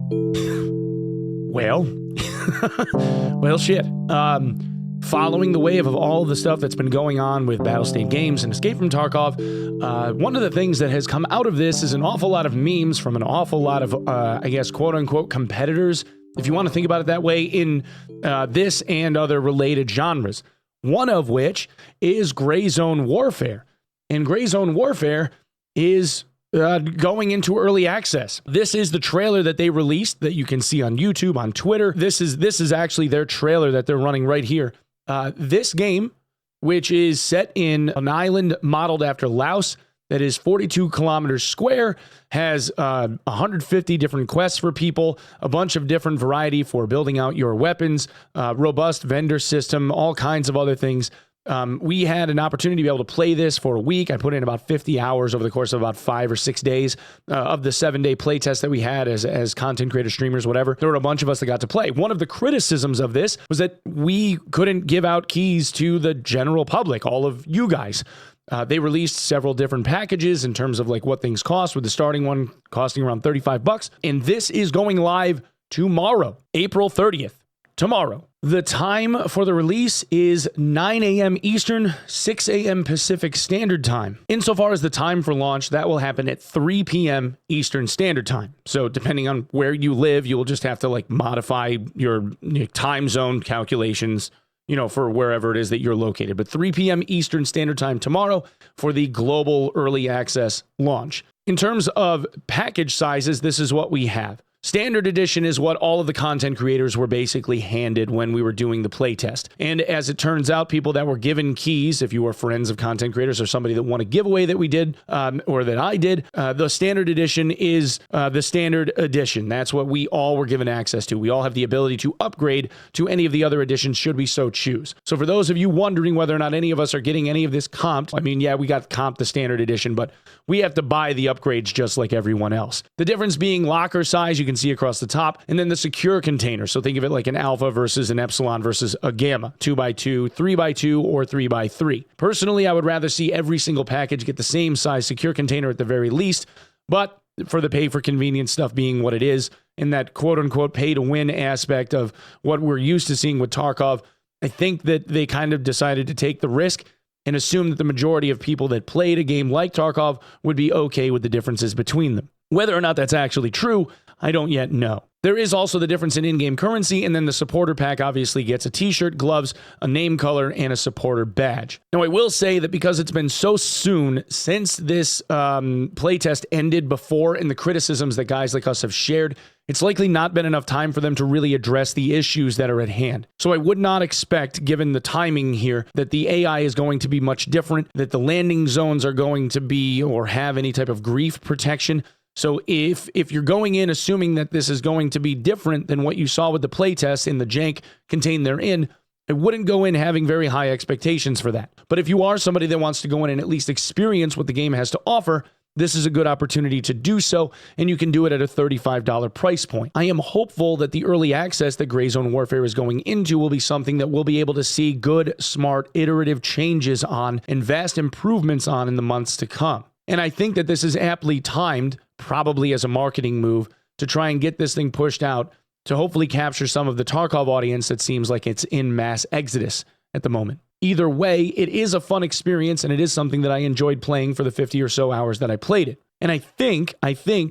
Well, well, shit. Following the wave of all the stuff that's been going on with Battlestate Games and Escape from Tarkov, one of the things that has come out of this is an awful lot of memes from an awful lot of, I guess, quote-unquote competitors, if you want to think about it that way, in this and other related genres. One of which is Gray Zone Warfare. And Gray Zone Warfare is going into early access. This is the trailer that they released that you can see on YouTube, on Twitter. This is actually their trailer that they're running right here. This game, which is set in an island modeled after Laos that is 42 kilometers square, has 150 different quests for people, a bunch of different variety for building out your weapons, robust vendor system, all kinds of other things. We had an opportunity to be able to play this for a week. I put in about 50 hours over the course of about 5 or 6 days of the 7-day playtest that we had as content creators, streamers, whatever. There were a bunch of us that got to play. One of the criticisms of this was that we couldn't give out keys to the general public, all of you guys. They released several different packages in terms of like what things cost, with the starting one costing around $35. And this is going live tomorrow, April 30th, tomorrow. The time for the release is 9 a.m. Eastern, 6 a.m. Pacific Standard Time. Insofar as the time for launch, that will happen at 3 p.m. Eastern Standard Time. So depending on where you live, you will just have to like modify your time zone calculations, for wherever it is that you're located. But 3 p.m. Eastern Standard Time tomorrow for the global early access launch. In terms of package sizes, this is what we have. Standard Edition is what all of the content creators were basically handed when we were doing the playtest. And as it turns out, people that were given keys, if you were friends of content creators or somebody that won a giveaway that we did, or that I did, the Standard Edition is the Standard Edition. That's what we all were given access to. We all have the ability to upgrade to any of the other editions should we so choose. So for those of you wondering whether or not any of us are getting any of this comped, I mean, yeah, we got comped the Standard Edition, but we have to buy the upgrades just like everyone else. The difference being locker size, you can see across the top, and then the secure container. So think of it like an alpha versus an epsilon versus a gamma, 2x2, 3x2, or 3x3. Personally, I would rather see every single package get the same size secure container at the very least, but for the pay for convenience stuff being what it is, in that quote-unquote pay-to-win aspect of what we're used to seeing with Tarkov, I think that they kind of decided to take the risk and assume that the majority of people that played a game like Tarkov would be okay with the differences between them. Whether or not that's actually true, I don't yet know. There is also the difference in in-game currency, and then the supporter pack obviously gets a t-shirt, gloves, a name color, and a supporter badge. Now, I will say that because it's been so soon since this playtest ended before, and the criticisms that guys like us have shared, it's likely not been enough time for them to really address the issues that are at hand. So I would not expect, given the timing here, that the AI is going to be much different, that the landing zones are going to be or have any type of grief protection. So if you're going in assuming that this is going to be different than what you saw with the playtest and the jank contained therein, I wouldn't go in having very high expectations for that. But if you are somebody that wants to go in and at least experience what the game has to offer, this is a good opportunity to do so, and you can do it at a $35 price point. I am hopeful that the early access that Gray Zone Warfare is going into will be something that we'll be able to see good, smart, iterative changes on and vast improvements on in the months to come. And I think that this is aptly timed, probably as a marketing move, to try and get this thing pushed out to hopefully capture some of the Tarkov audience that seems like it's in mass exodus at the moment. Either way, it is a fun experience, and it is something that I enjoyed playing for the 50 or so hours that I played it. And I think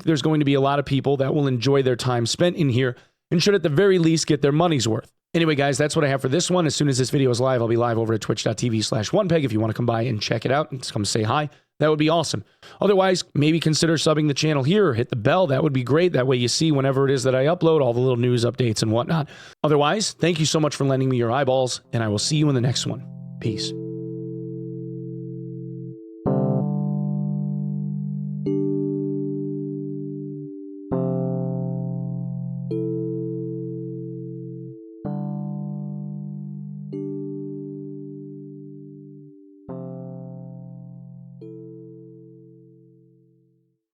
there's going to be a lot of people that will enjoy their time spent in here and should at the very least get their money's worth. Anyway, guys, that's what I have for this one. As soon as this video is live, I'll be live over at twitch.tv/Onepeg. If you want to come by and check it out and come say hi, that would be awesome. Otherwise, maybe consider subbing the channel here or hit the bell. That would be great. That way you see whenever it is that I upload all the little news updates and whatnot. Otherwise, thank you so much for lending me your eyeballs, and I will see you in the next one. Peace.